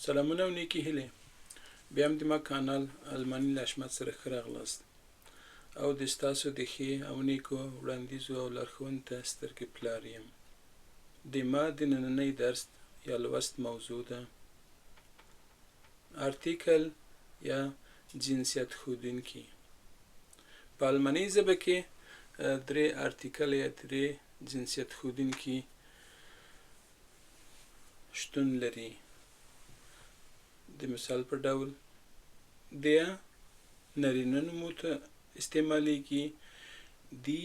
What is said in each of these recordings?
سلامونه او نیکی هیلې بیا هم د ما کانال الماني له حشمت سره ښه راغلاست او د ستاسو د ښې او نیکو وړاندیزو او لارښوونو ته سترګې پلار یم. د ما د نننۍ درس یا لوست موضوع ده ارتیکل یا جنسیت ښودونکي. په الماني ژبه کې درې ارتیکل یا درې جنسیت ښودونکي شتون لري. د مثال په ډول der نارینه نومو ته استعمالیږي، دی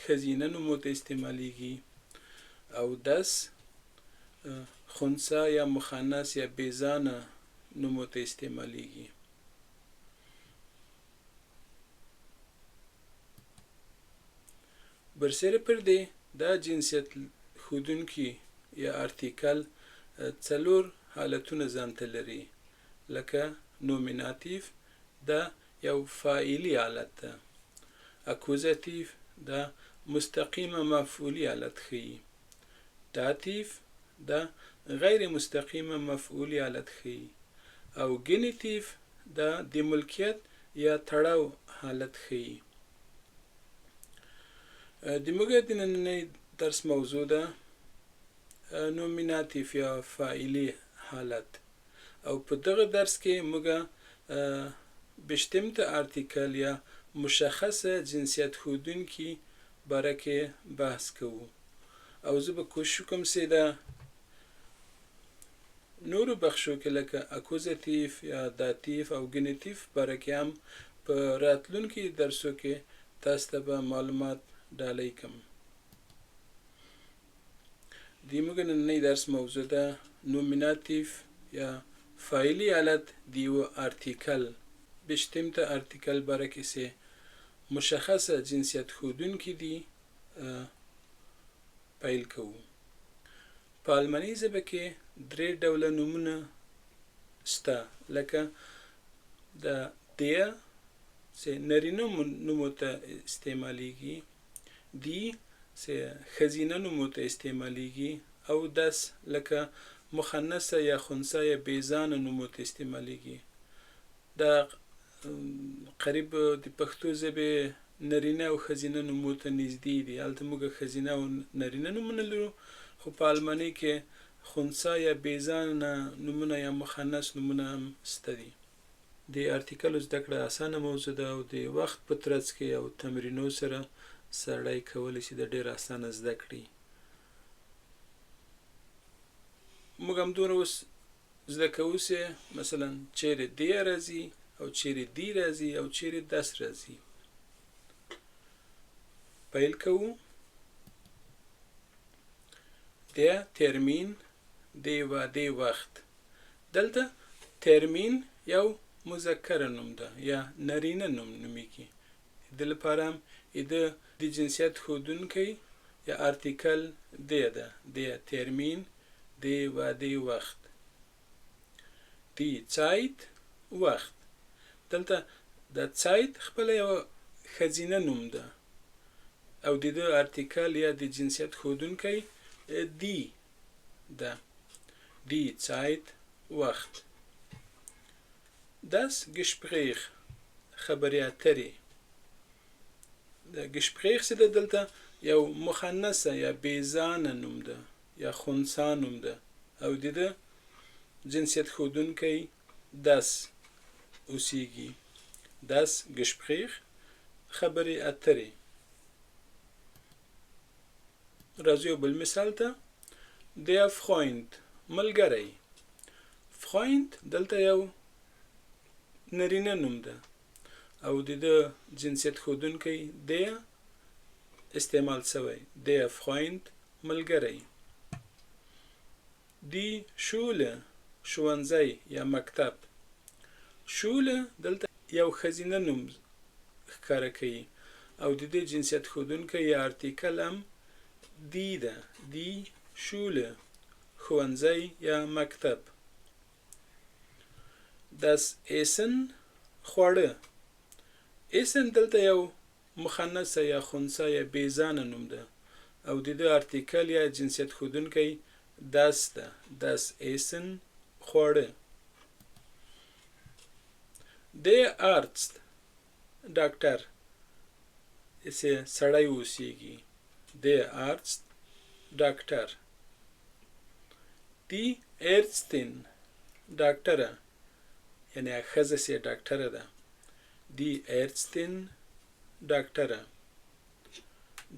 ښځینه نومو ته استعمالیږي او das خنثی یا مخنث یا بیزانه نومو ته استعمالیږي. برسره پر دې دا جنسیت ښودونکي یا ارتیکل څلور حالتونه ځانته لري، لکه نومیناتیف دا یو فاعلي حالت ده، اکوزاتیف دا مستقیمه مفعولي حالت ښیي، داتیف دا غیر مستقیمه مفعولي حالت ښیي او ګینیتیف دا د ملکیت یا تړاو حالت ښیي. د موږ د نننۍ درس موضوع ده نومیناتیف یا فاعلي حالت او په دغه درس کې موږ بشتمته ارتیکل یا مشخصه جنسیت ښودونکي باره کې بحث کوو او زه به کوشش کوم چې د نورو بخشو کې لکه اکوزاتیف یا داتیف او ګینیتیف باره کې هم په راتلونکي درسو کې تاسو ته به معلومات ډالۍ کړم. د موږ نننۍ درس موضوع ده نومیناتیف یا فاعلي حالت د یو ارتیکل بشتمته ارتیکل باره کې چې مشخصه جنسیت ښودونکي دي پیل کوو. په الماني ژبه کې درې ډوله نومونه شته، لکه د der چې نارینه نومو ته استعمالیږي، دی چې ښځینه نومو ته استعمالیږي او das لکه مخنثه یا خنثی یا بیزانه نومو ته استعمالیږي. دا قریب د پښتو ژبې نارینه او ښځینه نومو ته نږدې دي. هلته موږ ښځینه او نارینه نومونه لرو، خو په الماني کې خنثی یا بیزانه نومونه یا مخنث نومونه هم شته دي. د ارتیکلو زده کړه اسانه موضوع ده او د وخت په ترڅ کې او تمرینو سره سړی کولی شي د ډېر اسانه زده کړي. موږ همدومره اوس زده کوو چې مثلا چیرې دی راځي او چیرې دی راځي او چیرې das راځي. پیل کوو. der ترمین دی واده وخت. دلته ترمین یو مذکر نوم ده یا نارینه نوم نومیږي. د لپاره هم د جنسیت ښودونکی یا ارتیکل دی ده. der ترمین دی واده وخت. die Zeit وخت. دلته د Zeit خپل یو ښځینه نوم ده او د ده ارتیکل یا د جنسیت ښودونکی دی ده. die Zeit وخت. das Gespräch خبرې اترې. د Gespräch چې دلته یو مخنثه یا بیزانه نوم ده یا خنثی نوم ده او د ده جنسیت ښودونکی das اوسیږي. das Gespräch خبرې اترې. راځو یو بل مثال ته. der Freund ملګری. Freund دلته یو نارینه نوم ده او د ده جنسیت ښودونکی der استعمال شوی. der Freund ملګری. die Schule ښوونځی یا مکتب. Schule دلته یو ښځینه نوم ښکاره کوي او د دې جنسیت ښودونکی یا ارتیکل هم دی ده. die Schule ښوونځی یا مکتب. das Essen خواړه. Essen دلته یو مخنثه یا خنثی یا بیزانه نوم ده او د ده ارتیکل یا جنسیت ښودونکی das ده. das Essen خواړه. Der Arzt ډاکټر اسه سړی اوسیږي. Der Arzt ډاکټر. Die Ärztin ډاکټره یعنی ښځه سي ډاکټره ده. Die Ärztin ډاکټره.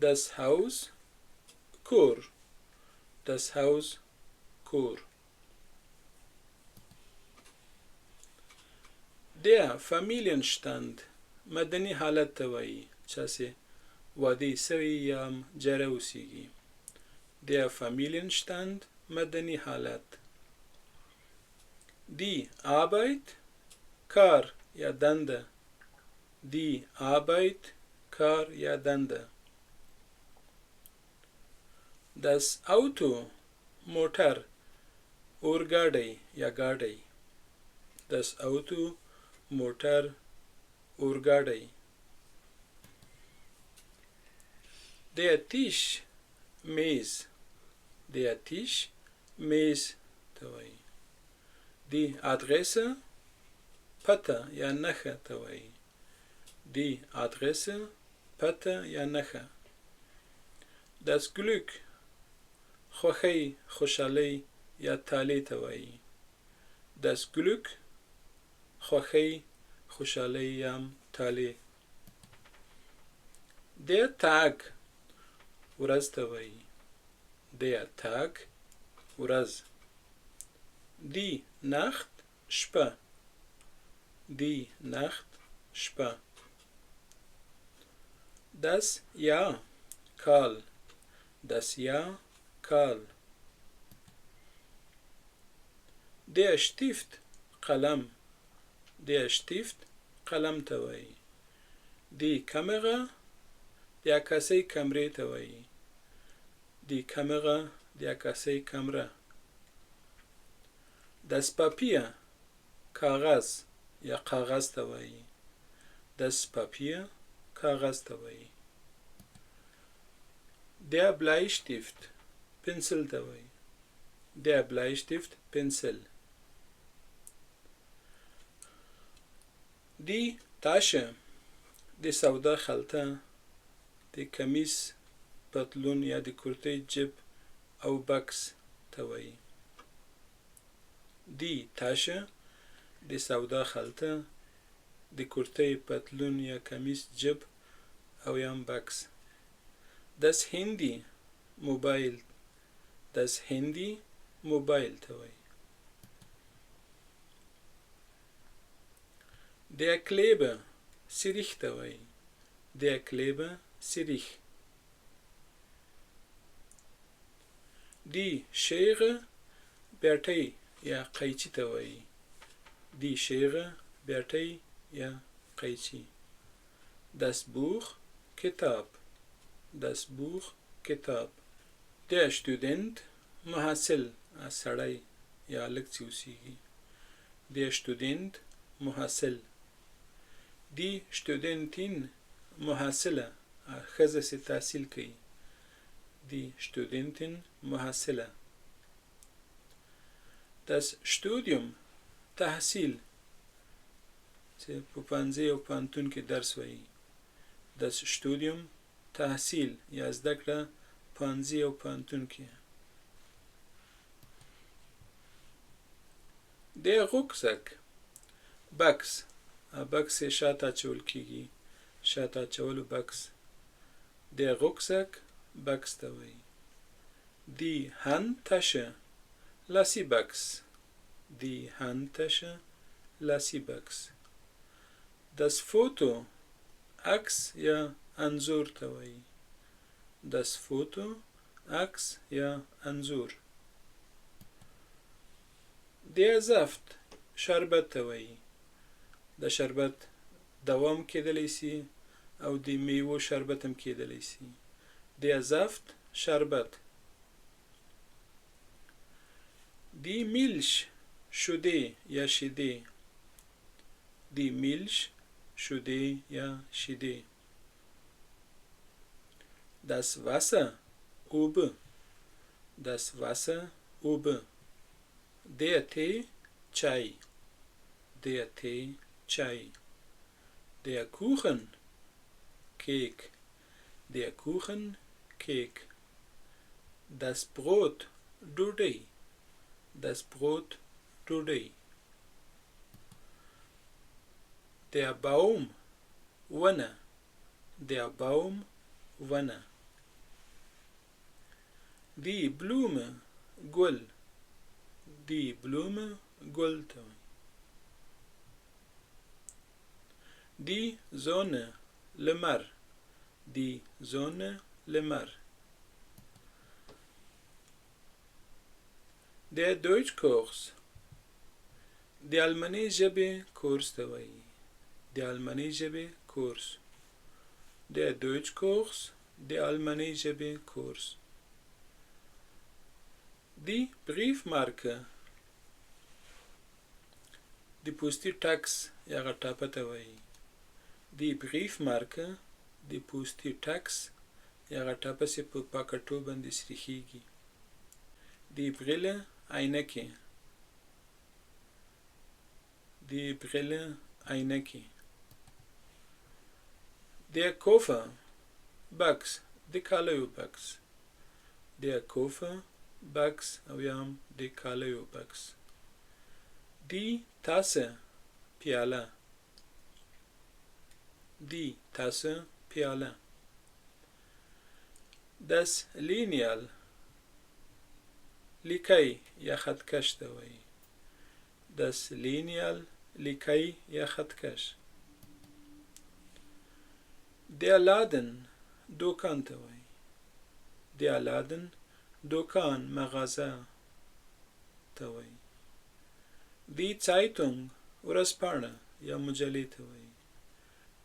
Das Haus کور. Das Haus کور. Der Familienstand مدني حالت ته وایي چا چې واده سوی یا جره اوسیږي. Der Familienstand مدني حالت. Die Arbeit کار یا دنده. Die Arbeit کار یا دنده. Das Auto موټر اورګاډی یا ګاډی. Das Auto موټر اورګاډی. Der Tisch میز. Der Tisch میز ته وایي. Die Adresse پته یا نښه ته وایي. Die Adresse پته یا نښه. Das Glück خوښۍ خوشحالۍ یا تالی ته وایي. Das Glück خوښۍ خوشحالۍ یا تالی. Der Tag ورځ ته وایي. Der Tag ورځ. Die Nacht شپه. Die Nacht شپه. Das Jahr کال. Das Jahr کال. Der Stift قلم. Der Stift قلم ته وایي. Die Kamera د عکاسۍ کمرې ته وایي. Die Kamera د عکاسۍ کمره. Das Papier کاغذ یا کاغذ ته وایي. Das Papier کاغذ ته وایي. Der Bleistift پنسل ته وایي. Der Bleistift پنسل. Die Tasche د سودا خلطه. د کمیس پتلون یا د کرتۍ جیب او بکس ته وایي. Die Tasche د سودا خلطه د کرتۍ پتلون یا کمیس جیب او یا بکس. Das Handy موبایل. Das Handy موبایل ته وایي. Der Kleber سریخ ته وایي. Der Kleber سریخ. Die Schere بیټۍ یا قیچي ته وایي. Die Schere بیټۍ یا قیچي. Das Buch کتاب. Das Buch کتاب. Der Student محصل سړی یا هلک چې اوسیږي. Der Student محصل. Die Studentin محصله ښځه چې تحصیل کوي. Die Studentin محصله. Das Studium تحصیل چې په پوهنځي او پوهنتون کې درس وایي. Das Studium تحصیل یا زده کړه پوهنځي او پوهنتون کې. Der Rucksack بکس. بکس یې شاته اچول کېږي. شاته اچولو بکس. Der Rucksack بکس ته وایي. Die Handtasche لاسي بکس. Die Handtasche لاسي بکس. Das Foto عکس یا انځور ته وایي. Das Foto عکس یا انځور. Der Saft شربت ته وایي. د شربت دوام کېدلی سي او د میوو شربت هم کېدلی سي. Der Saft شربت. Die Milch شیدې یا شیدې. Die Milch شیدې یا شیدې. Das Wasser اوبه. Das Wasser اوبه. Der Tee Chai. Der Tee, Chai. Der Kuchen, Kek. Der Kuchen, Kek. Das Brot, Dudei. Das Brot, Dudei. Der Baum, Wana. Der Baum, Wana. Die Blume, Gul. Die Blume, Gulta. Die Sonne, Lemar. Die Sonne, Lemar. Der Deutschkurs. د الماني ژبې کورس ته وایي. د الماني ژبې کورس. Der Deutschkurs, der Almani ژبې کورس. Die Briefmarke. د پوستي ټکس یا غټاپه ته وایي. Die Briefmarke, د پوستي ټکس یا غټاپه چې په پاکټو باندې سریښیږي. Die Brille, عینکې. Die Brille, عینکې. Der Koffer, Bags, د کالیو بکس. Der Koffer, Bags, او یا هم د کالیو بکس. Die Tasse, پیاله. Die Tasse, پیاله. Das Lineal, لیکي یا خطکش ته وایي. Das Lineal, لیکي یا خطکش. Der Laden, دوکان ته وایي. Der Laden, دوکان مغازه ته وایي. Die Zeitung, ورځپاڼه یا مجلې ته وایي.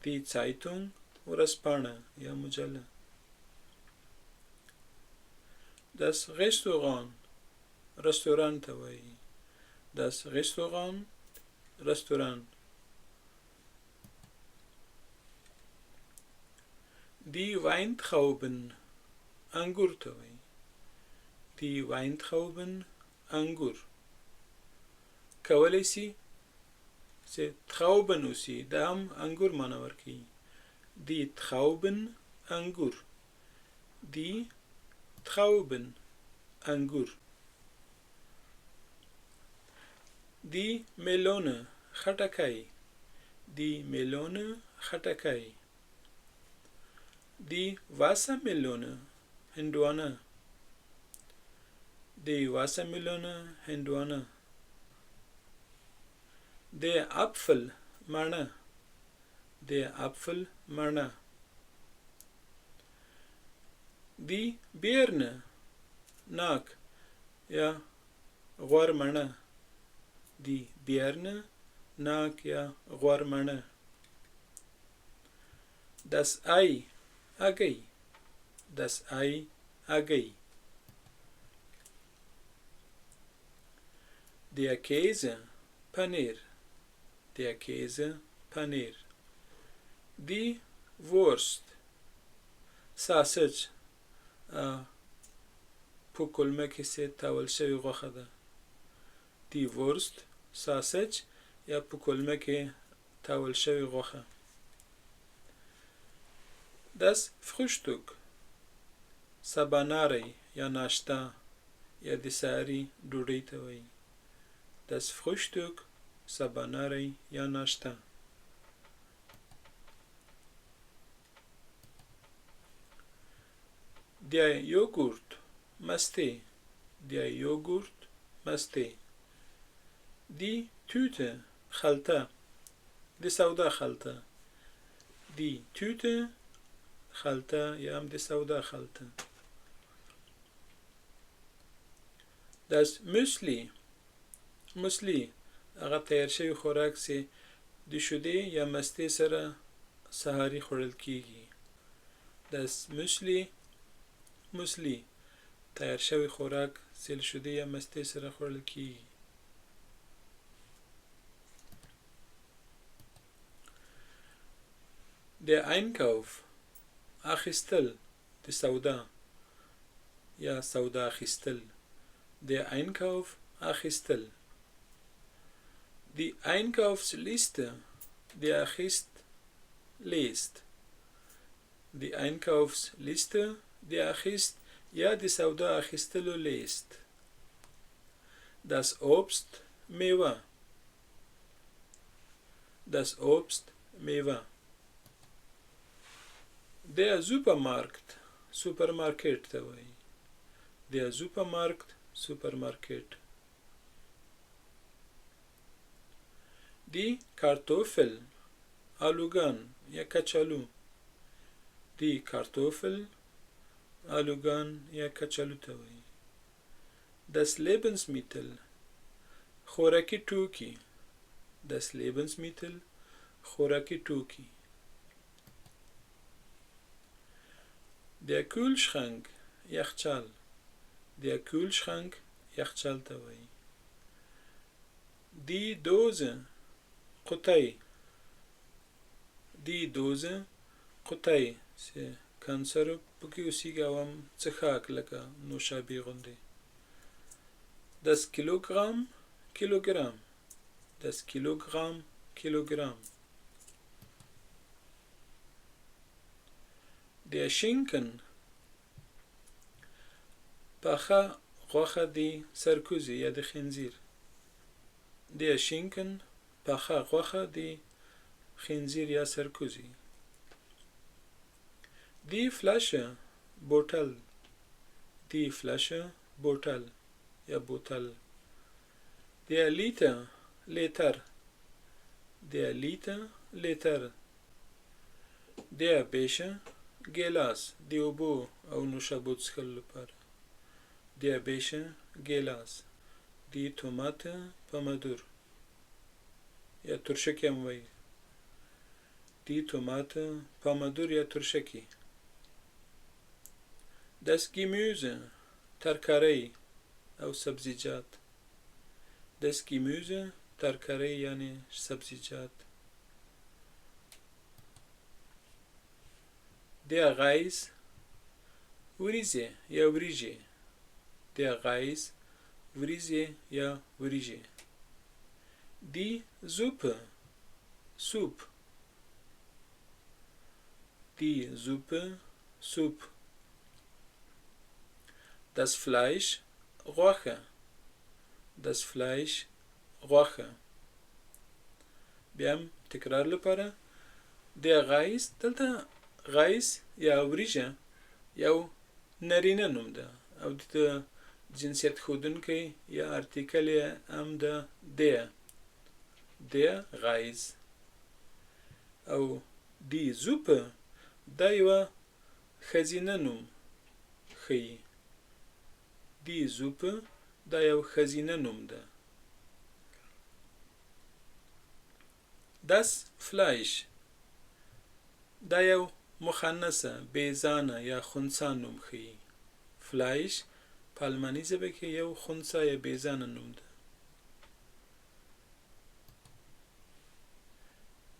Die Zeitung, ورځپاڼه یا مجله. Das Restaurant, رستوران ته وایي. Das Restaurant, رستوران. Die Weintrauben, انګور ته وایي. Die Weintrauben, انګور. کولی شي چې Trauben اوسي دا هم انګور معنا ورکوي. Die Trauben, انګور. Die Trauben, انګور. Die Melone, خټکی. Die Melone, خټکی. Die Wassermelone, هندوانه. Die Wassermelone, هندوانه. Der Apfel, مڼه. Der Apfel, مڼه. Die Birne, ناک یا غوړ مڼه. Die Birne, ناک یا غوړ مڼه. Das Ei, هګۍ. Das Ei, هګۍ. Der Käse, Paneer. Der Käse, Paneer. Die Wurst, Sausage. په کلمه کې چې تاول شوی غوښه ده. Die Wurst, Sausage یا په کلمه کې تاول شوی غوښه. Das Frühstück, سباناری یا ناشته یا د سحري ډوډۍ ته وایي. Das Frühstück, سباناری یا ناشته. Der Joghurt, مسته. Der Joghurt, مسته. Die Tüte, خلطه. د سودا خلطه. Die Tüte, خلطه یا هم د سودا خلطه. Das Müsli, مسلی هغه تیار شوی خوراک چې د شیدې یا مستې سره سهاري خوړل کیږي. Das Müsli, مسلی تیار شوی خوراک چې له شیدې یا مستې سره خوړل کیږي. Der Einkauf, اخیستل د سودا یا سودا اخیستل. Der Einkauf, اخیستل. Die Einkaufsliste, die Achist liest. Die Einkaufsliste, die Achist یا د سودا اخیستلو لیست. Das Obst, میوه. Das Obst, میوه. Der Supermarkt, سوپرمارکت ته وایي. Der Supermarkt, سوپرمارکت. Die Kartoffel, آلوگان یا کچالو. Die Kartoffel, آلوگان یا کچالو ته وایي. Das Lebensmittel, خوراکي توکي. Das Lebensmittel, خوراکي توکي. Der Kühlschrank, یخچال. Der Kühlschrank, یخچال ته وایي. Die Dose, قطۍ. Die Dose, قطۍ. کنسرو پکې اوسېږي او هم څښاک لکه نوشابې غوندې. Das Kilogramm, Kilogramm. Das Kilogramm, Kilogramm. Der Schinken, پخه غوښه د سرکوزي یا د خنزیر. Der Schinken, پخه غوښه د خنزیر یا سرکوزي. Die Flasche, بوتل. Die Flasche, بوتل یا بوتل. Der Liter, لیتر. Der Liter, لیتر. Der Becher, ګیلاس د اوبو او نوشابو څښلو لپاره. Der Becher, ګیلاس. Die Tomate, پمدور یا ترشکی هم وایي. Die Tomate, پمدور یا ترشکی. Das Gemüse, ترکاری او سبزیجات. Das Gemüse, ترکاری یعنی سبزیجات. Der Reis, وریځې یا وریژې. Der Reis, وریځې یا وریژې. Die Suppe, سوپ. Die Suppe, سوپ. Das Fleisch, غوښه. Das Fleisch, غوښه. بیا هم تکرار لپاره. Der Reis, دلته Reis یا وریژه یو نرینه نوم ده او د جنسیت ښودونکی یا ارتیکل یې هم ده der. Der Reis. او die Suppe دا یوه ښځینه نوم ښیي. Die Suppe دا یو ښځینه نوم ده. Das Fleisch دا یو مخنثه بیزانه یا خنثی نوم ښیي. Fleisch په الماني ژبه کې یو خنثی یا بیزانه نوم ده.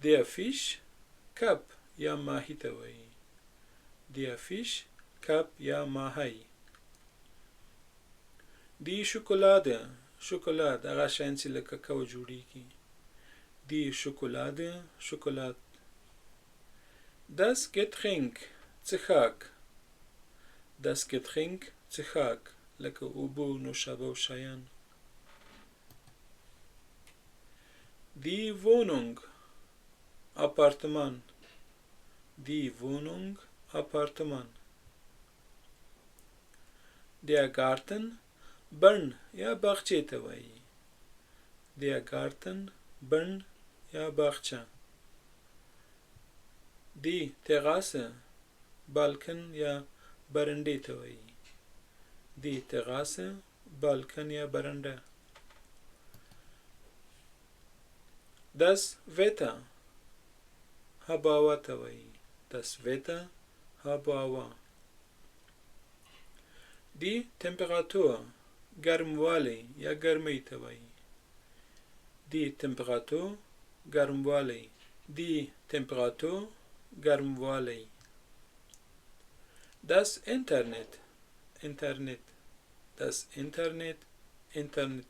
Der Fisch, کب یا ماهی ته وایي. Der Fisch, کب یا ماهی. Die Schokolade, شکلات هغه شیان چې له ککو جوړیږي. Die Schokolade, شکلات. Das Getränk, څښاک. Das Getränk, څښاک لکه اوبه نوشابه او شیان. Die Wohnung, اپارتمان. Die Wohnung, اپارتمان. Der Garten, بڼ یا باغچې ته وایي. Der Garten, بڼ یا باغچه. Die Terrasse, بالکن یا برنډې ته وایي. Die Terrasse, بالکن یا برنډه. Das Wetter, هوا هوا ته وایي. Das Wetter, هوا هوا. Die Temperatur, ګرموالی یا ګرمۍ ته وایي. Die Temperatur, ګرموالی. Die Temperatur, ګرموالی. Das Internet, Internet. Das Internet, Internet.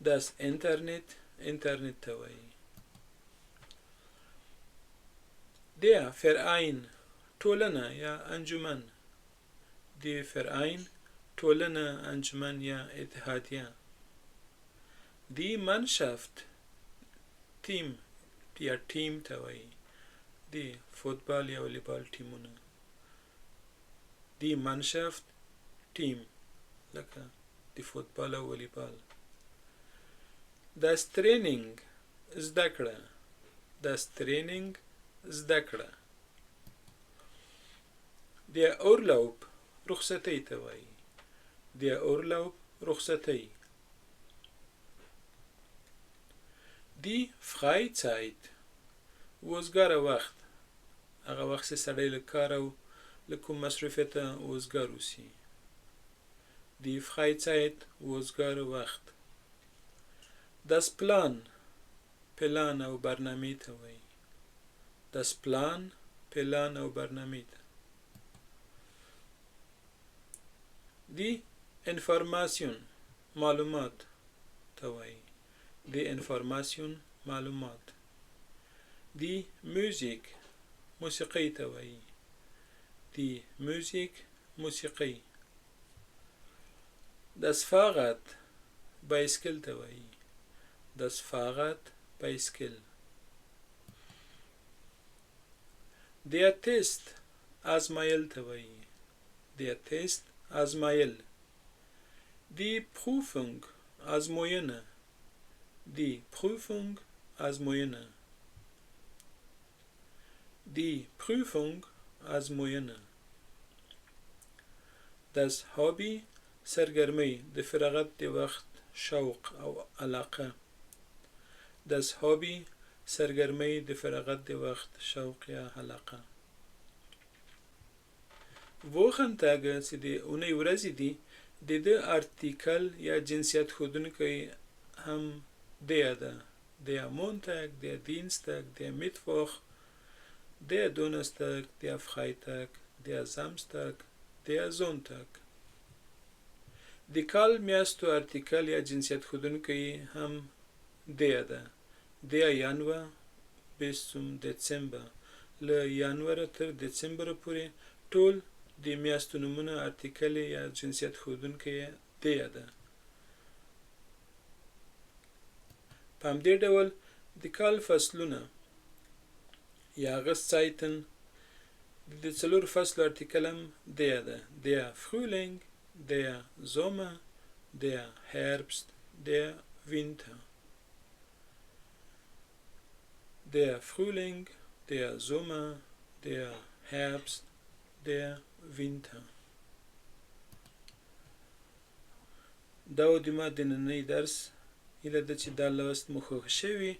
Das Internet انټرنیټ ته وایي. Der Verein ټولنه یا انجمن. Der Verein ټولنه انجمن یا اتحادیه. Die Mannschaft ټیم یا ټیم ته وایي. Die فوتبال یا والیبال ټیمونه. Die Mannschaft ټیم لکه د فوتبال او والیبال. Das Training زده کړه. Das Training زده کړه. Der Urlaub رخصتۍ ته وایي. Der Urlaub رخصتۍ. Die Freizeit وزګاره وخت. هغه وخت چې سړی له کار او له کوم مصروفیته وزګار اوسي. Die Freizeit وزګاره وخت. Das Plan پلان او برنامه ته وایي. Das Plan پلان او برنامه ته. Die Information معلومات ته وایي. Die Information معلومات. Die Musik موسیقی ته وایي. Die Musik موسیقی. Das Fahrrad بایسکل ته وایي. Das Fahrrad بایسکل. Der Test ازمایل ته وایي. Der Test ازمایل. Die Prüfung ازموینه. Die Prüfung ازموینه. Die Prüfung ازموینه. Das Hobby سرگرمی د فراغت د وخت شوق او علاقه. Das Hobby سرگرمی د فراغت د وخت شوق یا علاقه. Wochentage چې د اونۍ ورځې دي د ده ارتیکل یا جنسیت ښودونکی هم der ده. Der Montag, der Dienstag, der Mittwoch, der Donnerstag, der Freitag, der Samstag, der Sonntag. د کال میاشتو ارتیکل یا جنسیت ښودونکی هم der ده. Der Januar bis zum Dezember. له یانوره تر دسمبره پورې ټول د میاشتو نومونه ارتیکل یا جنسیت ښودونکی der ده. په همدې ډول د کال فصلونه یا Jahreszeiten د څلور فصلو ارتیکل هم der ده. Der Frühling, der Sommer, der Herbst, der Winter. Der Frühling, der Sommer, der Herbst, der Winter. دا و د ما د نننۍ درس هیله ده چې دا لوست مو خوښ شوي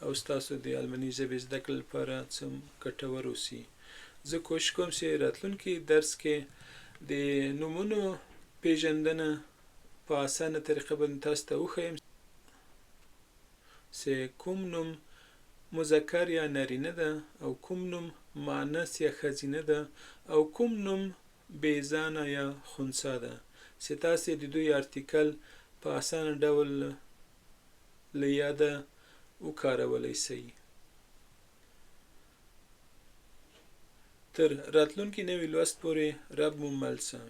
او ستاسو د الماني ژبې زده کړې لپاره څه ګټور اوسي. زه کوشش کوم چې راتلونکي درس کې د نومونو پیژندنه په اسانه طریقه باندې تاسو ته وښیم چې کوم نوم مذکر یا نارینه ده او کوم نوم مؤنث یا ښځینه ده او کوم نوم بیزانه یا خنثی ده چې تاسو د دوی ارتیکل په اسانه ډول له یاده وکارولی شئ. تر راتلونکي نوي لوست پورې رب مو مل شه.